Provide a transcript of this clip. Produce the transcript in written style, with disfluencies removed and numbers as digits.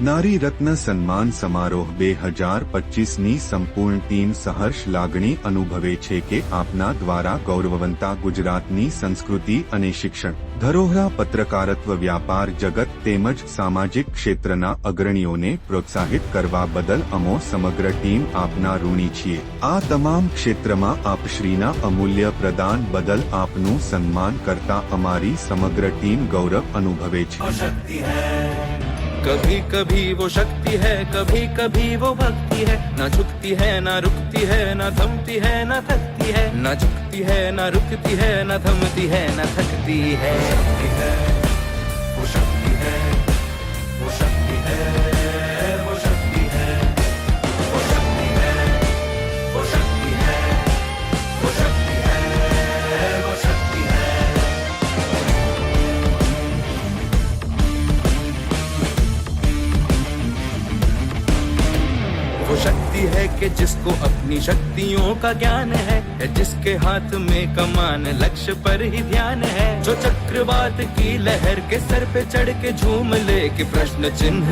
નારી રત્ન સન્માન સમારોહ 2025ની સંપૂર્ણ ટીમ સહર્ષ લાગણી અનુભવે છે કે આપના દ્વારા ગૌરવવંતા ગુજરાતની સંસ્કૃતિ અને શિક્ષણ ધરોહરા પત્રકારત્વ વ્યાપાર જગત તેમજ સામાજિક ક્ષેત્રના અગ્રણીઓને પ્રોત્સાહિત કરવા બદલ અમો સમગ્ર ટીમ આપના ઋણી છીએ। આ તમામ ક્ષેત્રમાં આપશ્રીના અમૂલ્ય પ્રદાન બદલ આપનું સન્માન કરતા અમારી સમગ્ર ટીમ ગૌરવ અનુભવે છે। कभी कभी वो शक्ति है, कभी कभी वो भक्ति है, ना झुकती है ना रुकती है, ना थमती है ना थकती है, ना झुकती है ना रुकती है, ना थमती है ना थकती है। वो शक्ति है, वो शक्ति है, वो शक्ति है, वो शक्ति है, वो शक्ति है, वो शक्ति है, वो शक्ति है। वो शक्ति है कि जिसको अपनी शक्तियों का ज्ञान है, जिसके हाथ में कमान लक्ष्य पर ही ध्यान है, जो चक्रवात की लहर के सर पे चढ़ के झूम ले कि प्रश्न चिन्ह